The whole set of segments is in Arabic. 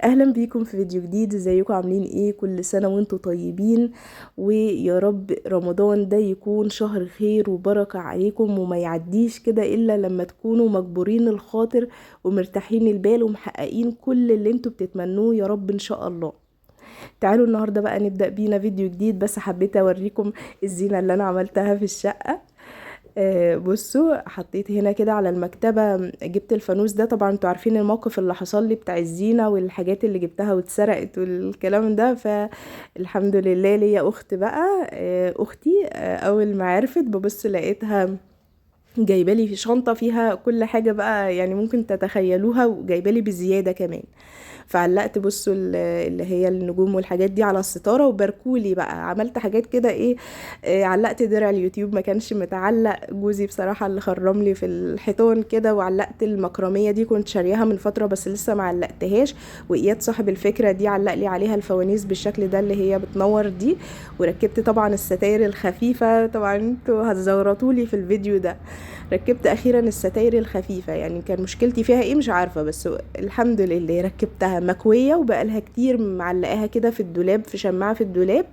اهلا بيكم في فيديو جديد. ازيكم عاملين ايه؟ كل سنة وانتم طيبين، ويا رب رمضان ده يكون شهر خير وبركة عليكم، وما يعديش كده الا لما تكونوا مجبورين الخاطر ومرتاحين البال ومحققين كل اللي انتوا بتتمنوه يا رب ان شاء الله. تعالوا النهاردة بقى نبدأ بينا فيديو جديد، بس حبيت اوريكم الزينة اللي انا عملتها في الشقة. بصوا، حطيت هنا كده على المكتبة، جبت الفانوس ده. طبعا انتوا عارفين الموقف اللي حصل لي بتاع الزينة والحاجات اللي جبتها واتسرقت والكلام ده. فالحمد لله ليا اخت بقى، اختي اول ما عرفت ببص لقيتها جايبالي في شنطة فيها كل حاجة بقى، يعني ممكن تتخيلوها، وجايبالي بزيادة كمان. فعلقت بصوا اللي هي النجوم والحاجات دي على الستارة، وباركولي بقى عملت حاجات كده ايه. علقت درع اليوتيوب ما كانش متعلق، جوزي بصراحة اللي خرم لي في الحيطان كده. وعلقت المكرمية دي كنت شاريها من فترة بس لسه ما علقتهاش، واياد صاحب الفكرة دي علق لي عليها الفوانيس بالشكل ده اللي هي بتنور دي. وركبت طبعا الستاير الخفيفة، طبعا انتوا هتزغرطولي في الفيديو ده. ركبت اخيرا الستاير الخفيفة، يعني كان مشكلتي فيها ايه مش عارفة، بس الحمد لله ركبتها مكوية وبقالها كتير معلقاها كده في الدولاب، في شماعة في الدولاب.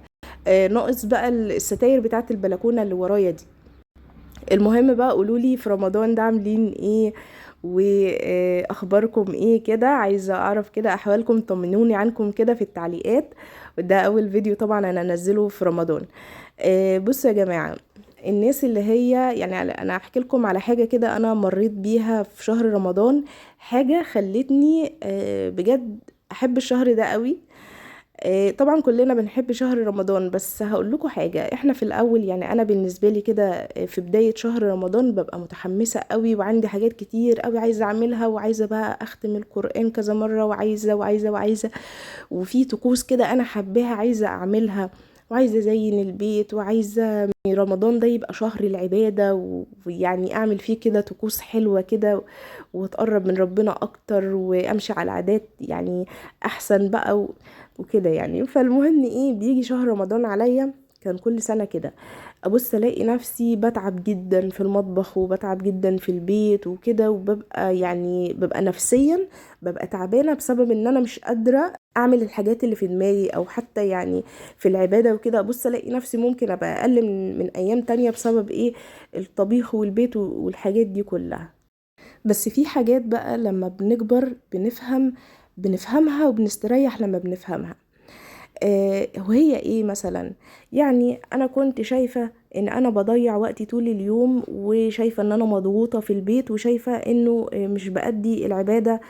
ناقص بقى الستاير بتاعت البلكونة اللي ورايا دي. المهم بقى قولولي في رمضان ده عاملين ايه، واخباركم ايه كده؟ عايزة اعرف كده احوالكم، طمنوني عنكم كده في التعليقات. وده اول فيديو طبعا انا انزله في رمضان. بصوا يا جماعة، الناس اللي هي يعني انا احكي لكم على حاجة كده انا مريت بيها في شهر رمضان. حاجة خلتني بجد احب الشهر ده قوي. طبعا كلنا بنحب شهر رمضان، بس هقول لكم حاجة. احنا في الاول، يعني انا بالنسبة لي كده في بداية شهر رمضان ببقى متحمسة قوي، وعندي حاجات كتير قوي عايزة اعملها، وعايزة بقى اختم القرآن كذا مرة، وعايزة وعايزة وعايزة. وفي طقوس كده انا حباها عايزة اعملها، وعايزة ازين البيت، وعايزة رمضان ده يبقى شهر العبادة، ويعني اعمل فيه كده طقوس حلوة كده، واتقرب من ربنا اكتر، وامشي على عادات يعني احسن بقى وكده يعني. فالمهم ايه، بيجي شهر رمضان عليا، كان كل سنة كده ابص الاقي نفسي بتعب جدا في المطبخ، وبتعب جدا في البيت وكده، وببقى يعني ببقى نفسيا ببقى تعبانة بسبب ان انا مش قادرة اعمل الحاجات اللي في دماغي، او حتى يعني في العبادة وكده. ابص الاقي نفسي ممكن ابقى اقل من ايام تانية بسبب ايه؟ الطبيخ والبيت والحاجات دي كلها. بس في حاجات بقى لما بنكبر بنفهمها وبنستريح لما بنفهمها. وهي ايه مثلا؟ يعني انا كنت شايفة ان انا بضيع وقتي طول اليوم، وشايفة ان انا مضغوطة في البيت، وشايفة انه مش بأدي العبادة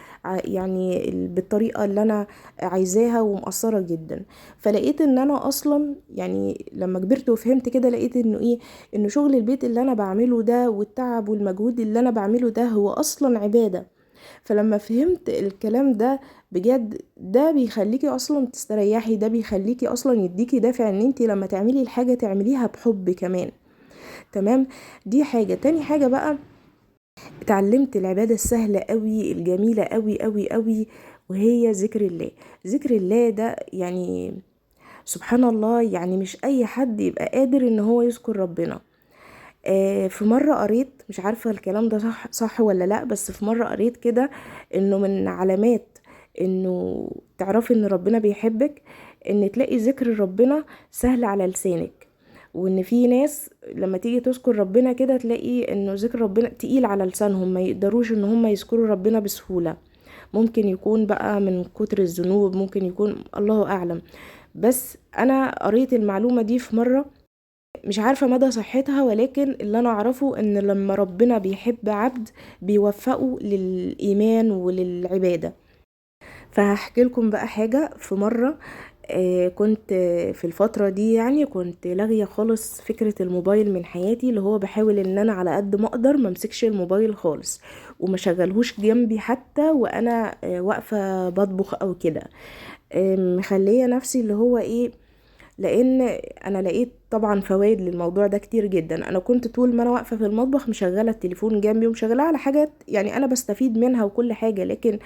يعني بالطريقة اللي انا عايزاها، ومقصرة جدا. فلقيت ان انا اصلا يعني لما كبرت وفهمت كده، لقيت انه ايه؟ انه شغل البيت اللي انا بعمله ده، والتعب والمجهود اللي انا بعمله ده، هو اصلا عبادة. فلما فهمت الكلام ده بجد، ده بيخليكي اصلا تستريحي، ده بيخليكي اصلا يديكي دافع ان انتي لما تعملي الحاجة تعمليها بحب كمان. تمام. دي حاجة. تاني حاجة بقى، اتعلمت العبادة السهلة قوي الجميلة قوي قوي قوي، وهي ذكر الله. ذكر الله ده يعني سبحان الله، يعني مش اي حد يبقى قادر ان هو يذكر ربنا. في مرة قريت، مش عارفة الكلام ده صح ولا لا، بس في مرة قريت كده انه من علامات انه تعرفي ان ربنا بيحبك، ان تلاقي ذكر ربنا سهل على لسانك. وان في ناس لما تيجي تذكر ربنا كده تلاقي انه ذكر ربنا تقيل على لسانهم، ما يقدروش ان هم يذكروا ربنا بسهولة. ممكن يكون بقى من كتر الذنوب، ممكن يكون الله اعلم. بس انا قريت المعلومة دي في مرة، مش عارفة مدى صحتها، ولكن اللي انا اعرفه ان لما ربنا بيحب عبد بيوفقه للإيمان وللعبادة. فهحكي لكم بقى حاجة. في مرة كنت في الفترة دي، يعني كنت لاغية خالص فكرة الموبايل من حياتي، اللي هو بحاول ان انا على قد ما اقدر ما امسكش الموبايل خالص، وما شغلهوش جنبي حتى وانا واقفة بطبخ او كده. مخلية نفسي اللي هو ايه، لان انا لقيت طبعا فوائد للموضوع ده كتير جدا. انا كنت طول ما انا واقفه في المطبخ مشغله التليفون جنبي، ومشغلاه على حاجات يعني انا بستفيد منها وكل حاجه، لكن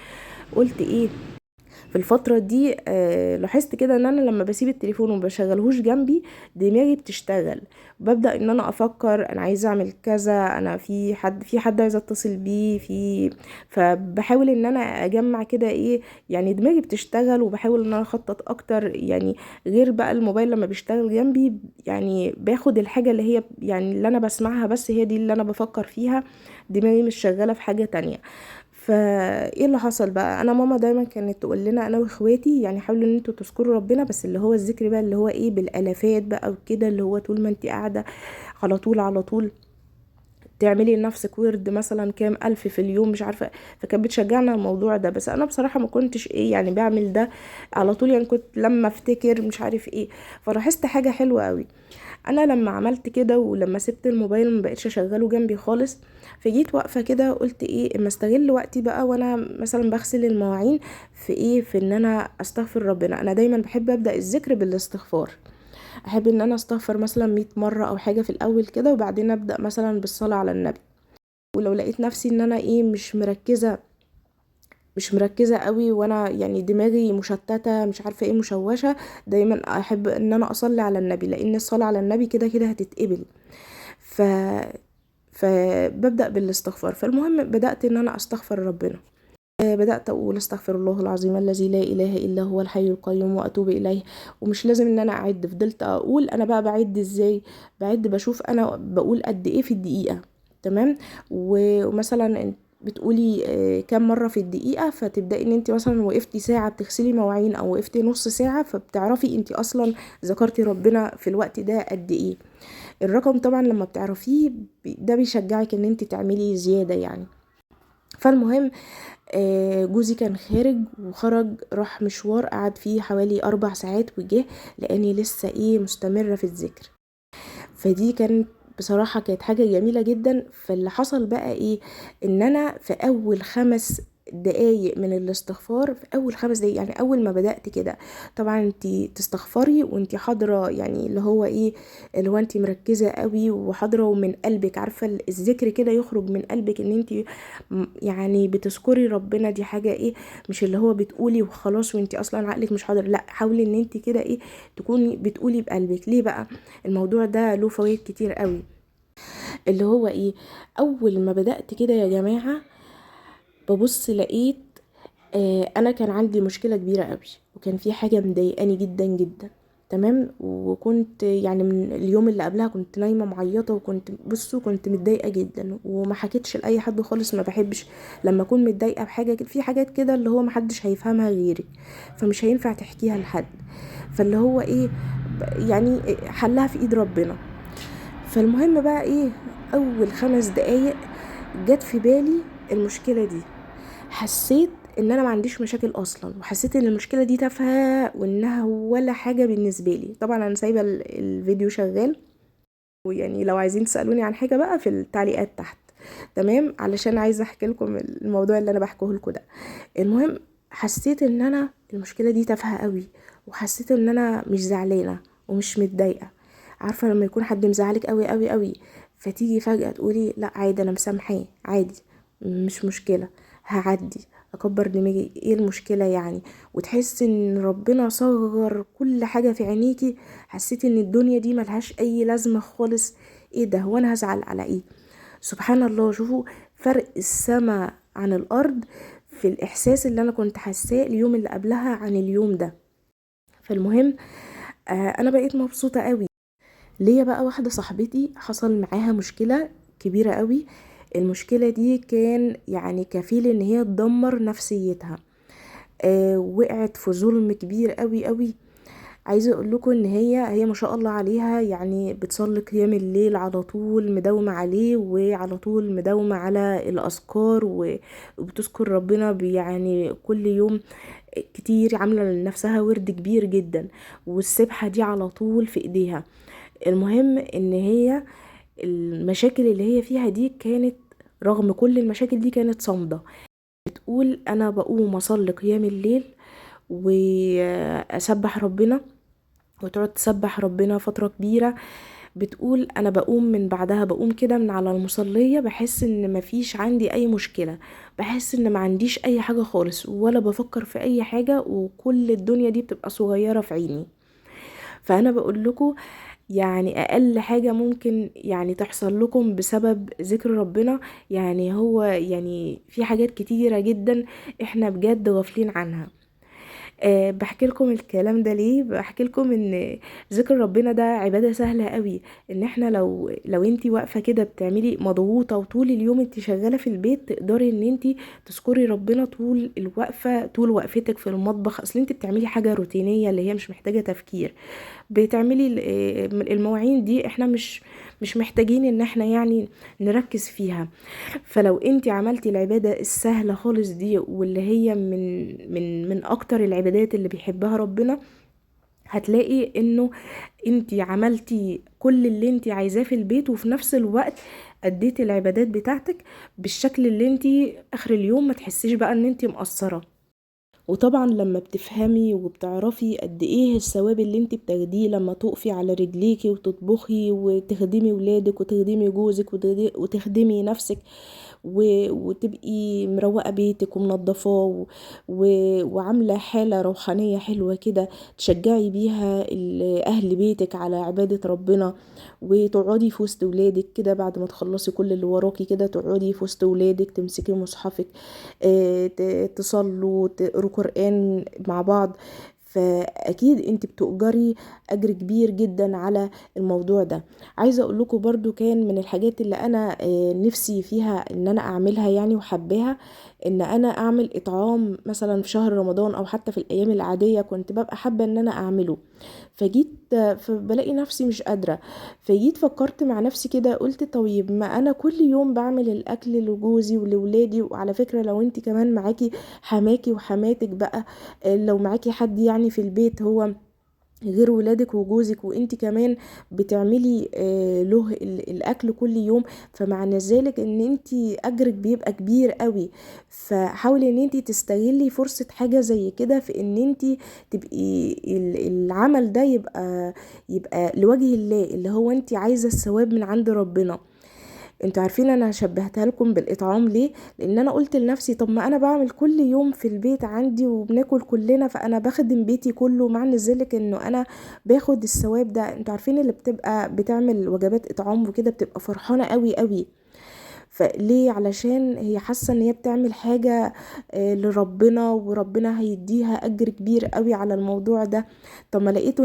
قلت ايه، في الفترة دي لاحظت كده ان انا لما بسيب التليفون وما بشغلهوش جنبي دماغي بتشتغل، ببدأ ان انا افكر انا عايزه اعمل كذا، انا في حد عايزه اتصل بيه، فبحاول ان انا اجمع كده ايه، يعني دماغي بتشتغل وبحاول ان انا اخطط اكتر يعني. غير بقى الموبايل لما بيشتغل جنبي يعني باخد الحاجة اللي هي يعني اللي انا بسمعها بس هي دي اللي انا بفكر فيها، دماغي مش شغالة في حاجة تانية. فايه اللي حصل بقى، انا ماما دايما كانت تقول لنا انا واخواتي يعني حاولوا ان انتوا تذكروا ربنا، بس اللي هو الذكر بقى اللي هو ايه بالالافات بقى وكده، اللي هو طول ما انت قاعده على طول على طول تعملي لنفسك ورد مثلا كام الف في اليوم مش عارفه. فكانت بتشجعنا الموضوع ده، بس انا بصراحه ما كنتش ايه يعني بعمل ده على طول، يعني كنت لما افتكر مش عارف ايه. فلاحظت حاجه حلوه قوي، انا لما عملت كده ولما سبت الموبايل ما بقتش اشغله جنبي خالص، فجيت واقفه كده قلت ايه اما استغل وقتي بقى وانا مثلا بغسل المواعين في ايه، في ان انا استغفر ربنا. انا دايما بحب ابدا الذكر بالاستغفار، احب ان انا استغفر مثلا 100 مرة او حاجة في الاول كده، وبعدين ابدأ مثلا بالصلاة على النبي. ولو لقيت نفسي ان انا ايه مش مركزة قوي وانا يعني دماغي مشتتة مش عارفة ايه مشوشة، دايما احب ان انا اصلي على النبي، لان الصلاة على النبي كده كده هتتقبل. ف فببدأ بالاستغفار. فالمهم بدأت ان انا استغفر ربنا، بدأت أقول استغفر الله العظيم الذي لا إله إلا هو الحي القيوم وأتوب إليه. ومش لازم إن أنا أعد، فضلت أقول أنا بقى بعد إزاي، بعد بشوف أنا بقول قد إيه في الدقيقة. تمام. ومثلا بتقولي كام مرة في الدقيقة، فتبدأي ان انت مثلا وقفتي ساعة بتغسلي مواعين او وقفتي نص ساعة، فبتعرفي انت اصلا ذكرتي ربنا في الوقت ده قد ايه. الرقم طبعا لما بتعرفيه ده بيشجعك ان انت تعملي زيادة يعني. فالمهم جوزي كان خارج وخرج راح مشوار قعد فيه حوالي 4 ساعات وجه لاني لسه ايه مستمرة في الذكر. فدي بصراحة كانت حاجة جميلة جدا. فاللي حصل بقى ايه، ان انا في اول 5 دقايق من الاستغفار، في اول 5 دقايق يعني اول ما بدأت كده، طبعا انتي تستغفري وانتي حاضرة يعني اللي هو ايه، اللي هو انتي مركزة قوي وحاضرة ومن قلبك، عارفة الذكر كده يخرج من قلبك ان انتي يعني بتذكري ربنا. دي حاجة ايه، مش اللي هو بتقولي وخلاص وانتي اصلا عقلك مش حاضر، لا حاولي ان انتي كده ايه تكوني بتقولي بقلبك. ليه بقى؟ الموضوع ده له فوائد كتير قوي. اللي هو ايه، اول ما بدأت كده يا جماعة ببص لقيت انا كان عندي مشكلة كبيرة قوي، وكان في حاجة مضايقاني جدا جدا. تمام. وكنت يعني من اليوم اللي قبلها كنت نايمة معيطة، وكنت بصوا كنت متضايقة جدا وما حكيتش لأي حد خالص. ما بحبش لما اكون متضايقة بحاجة في حاجات كده اللي هو محدش هيفهمها غيرك، فمش هينفع تحكيها لحد. فاللي هو ايه يعني حلها في ايد ربنا. فالمهم بقى ايه، اول 5 دقايق جت في بالي المشكلة دي، حسيت ان انا ما عنديش مشاكل اصلا، وحسيت ان المشكلة دي تافهة وانها ولا حاجة بالنسبة لي. طبعا انا سايبة الفيديو شغال، ويعني لو عايزين تسألوني عن حاجة بقى في التعليقات تحت. تمام، علشان عايزة احكي لكم الموضوع اللي انا بحكيه لكم ده. المهم حسيت ان انا المشكلة دي تافهة قوي، وحسيت ان انا مش زعلانة ومش متضايقة. عارفة لما يكون حد مزعلك قوي قوي قوي، فتيجي فجأة تقولي لا عادي انا مسامحاه عادي مش مشكلة هعدي، اكبر دماغي ايه المشكلة يعني. وتحس ان ربنا صغر كل حاجة في عينيكي، حسيت ان الدنيا دي ملهاش اي لازمة خالص. ايه ده، هو انا هزعل على ايه؟ سبحان الله، شوفوا فرق السماء عن الارض في الاحساس اللي انا كنت حاساه اليوم اللي قبلها عن اليوم ده. فالمهم انا بقيت مبسوطة قوي. ليا بقى واحدة صاحبتي حصل معاها مشكلة كبيرة قوي، المشكلة دي كان يعني كفيل ان هي تدمر نفسيتها. وقعت في ظلم كبير قوي قوي. عايزه اقول لكم ان هي ما شاء الله عليها، يعني بتصلي قيام الليل على طول مداومه عليه، وعلى طول مداومه على الاذكار وبتذكر ربنا يعني كل يوم كتير، عامله لنفسها ورد كبير جدا، والسبحه دي على طول في ايديها. المهم ان هي المشاكل اللي هي فيها دي كانت، رغم كل المشاكل دي كانت صامده. بتقول انا بقوم اصلي قيام الليل واسبح ربنا، وتقعد تسبح ربنا فترة كبيرة. بتقول انا بقوم من بعدها، بقوم كده من على المصلية بحس ان مفيش عندي اي مشكلة، بحس ان ما عنديش اي حاجة خالص ولا بفكر في اي حاجة، وكل الدنيا دي بتبقى صغيرة في عيني. فانا بقول لكم يعني اقل حاجة ممكن يعني تحصل لكم بسبب ذكر ربنا، يعني هو يعني في حاجات كتيرة جدا احنا بجد غافلين عنها. بحكي لكم الكلام ده ليه؟ بحكي لكم ان ذكر ربنا ده عبادة سهلة قوي. ان احنا لو انتي واقفة كده بتعملي مضغوطة وطول اليوم انتي شغالة في البيت، تقدري ان انتي تذكري ربنا طول الوقفة، طول وقفتك في المطبخ. اصل انتي بتعملي حاجة روتينية اللي هي مش محتاجة تفكير. بتعملي المواعين دي احنا مش محتاجين ان احنا يعني نركز فيها. فلو انت عملتي العبادة السهلة خالص دي، واللي هي من اكتر العبادات اللي بيحبها ربنا، هتلاقي انه انت عملتي كل اللي انت عايزاه في البيت، وفي نفس الوقت اديتي العبادات بتاعتك بالشكل اللي انت اخر اليوم ما تحسيش بقى ان انت مقصرة. وطبعا لما بتفهمي وبتعرفي قد ايه الثواب اللي انت بتاخديه لما تقفي على رجليكي وتطبخي وتخدمي ولادك وتخدمي جوزك وتخدمي نفسك، وتبقي مروقة بيتك ومنضفاه وعاملة حالة روحانية حلوة كده تشجعي بيها أهل بيتك على عبادة ربنا، وتقعدي في وسط ولادك كده بعد ما تخلصي كل اللي وراكي كده، تقعدي في وسط ولادك تمسكي مصحفك، تصلوا تقروا قرآن مع بعض. فاكيد انت بتؤجري اجر كبير جدا على الموضوع ده. عايزه اقول لكم برضو كان من الحاجات اللي انا نفسي فيها ان انا اعملها يعني وحباها، ان انا اعمل اطعام مثلا في شهر رمضان او حتى في الايام العاديه، كنت ببقى حابه ان انا اعمله. فجيت فبلاقي نفسي مش قادره، فجيت فكرت مع نفسي كده، قلت طيب ما انا كل يوم بعمل الاكل لجوزي ولولادي. وعلى فكره لو انت كمان معاكي حماكي وحماتك بقى، لو معاكي حد يعني في البيت هو غير ولادك وجوزك، وانت كمان بتعملي له الاكل كل يوم، فمعنى ذلك ان انت اجرك بيبقى كبير قوي. فحاولي ان انت تستغلي فرصة حاجة زي كده في ان انت تبقي العمل ده يبقى لوجه الله، اللي هو انت عايزة الثواب من عند ربنا. انتوا عارفين انا شبهتها لكم بالاطعام ليه؟ لان انا قلت لنفسي طب ما انا بعمل كل يوم في البيت عندي وبناكل كلنا، فانا بخدم بيتي كله، معنى ذلك انه انا باخد الثواب ده. انتوا عارفين اللي بتبقى بتعمل وجبات اطعام وكده بتبقى فرحانة قوي قوي. فليه؟ علشان هي حاسه ان هي بتعمل حاجه لربنا، وربنا هيديها اجر كبير قوي على الموضوع ده. طب ما لقيته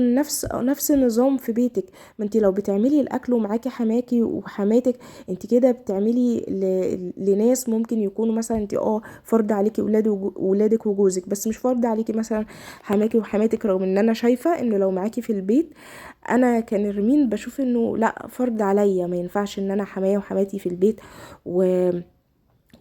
نفس النظام في بيتك. ما انت لو بتعملي الاكل ومعاكي حماكي وحماتك، انت كده بتعملي لناس ممكن يكونوا مثلا انت فرض عليكي ولادك وجوزك، بس مش فرض عليكي مثلا حماكي وحماتك. رغم ان انا شايفه انه لو معاكي في البيت، انا كنرمين بشوف انه لا، فرض عليا، ما ينفعش ان انا حماية وحماتي في البيت و...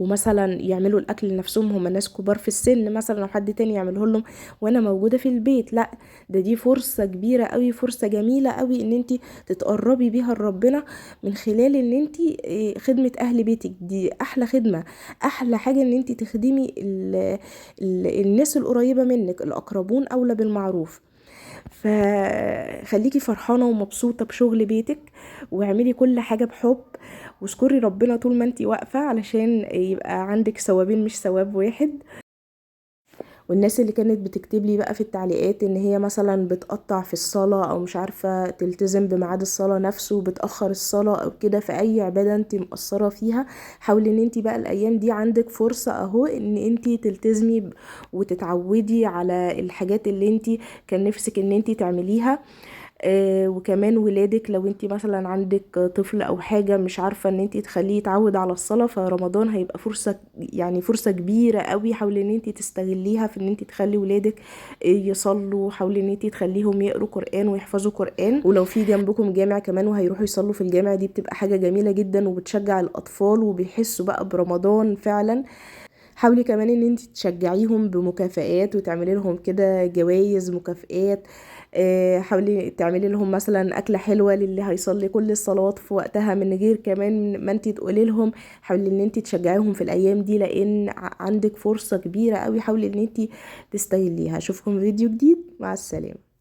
ومثلا يعملوا الاكل لنفسهم، هم ناس كبار في السن مثلا او حد تاني يعمله لهم وانا موجوده في البيت. لا، دي فرصه كبيره قوي، فرصه جميله قوي ان انت تتقربي بيها لربنا من خلال ان انت خدمه اهل بيتك. دي احلى خدمه، احلى حاجه ان انت تخدمي الناس القريبه منك، الاقربون اولى بالمعروف. فخليكي فرحانة ومبسوطة بشغل بيتك، واعملي كل حاجة بحب، واذكري ربنا طول ما انتي واقفة علشان يبقى عندك ثوابين مش ثواب واحد. والناس اللي كانت بتكتب لي بقى في التعليقات ان هي مثلا بتقطع في الصلاة او مش عارفة تلتزم بميعاد الصلاة نفسه، بتأخر الصلاة او كده، في اي عبادة انت مقصرة فيها، حاولي ان انت بقى الايام دي عندك فرصة اهو ان انت تلتزمي وتتعودي على الحاجات اللي انت كان نفسك ان انت تعمليها. وكمان ولادك، لو انت مثلا عندك طفل او حاجة مش عارفة ان انت تخليه يتعود على الصلاة، فرمضان هيبقى فرصة، يعني فرصة كبيرة قوي. حاولي ان انت تستغليها في ان انت تخلي ولادك يصلوا، حاولي ان انت تخليهم يقروا قرآن ويحفظوا قرآن. ولو في جنبكم جامع كمان وهيروحوا يصلوا في الجامع، دي بتبقى حاجة جميلة جدا وبتشجع الاطفال وبيحسوا بقى برمضان فعلا. حاولي كمان ان انت تشجعيهم بمكافآت وتعملي لهم كده جوائز مكافآت. حاولي تعملي لهم مثلا اكله حلوه للي هيصلي كل الصلوات في وقتها من غير كمان ما انت تقولي لهم. حاولي ان انت تشجعيهم في الايام دي، لان عندك فرصه كبيره قوي، حاولي ان انت تستغليها. اشوفكم فيديو جديد، مع السلامه.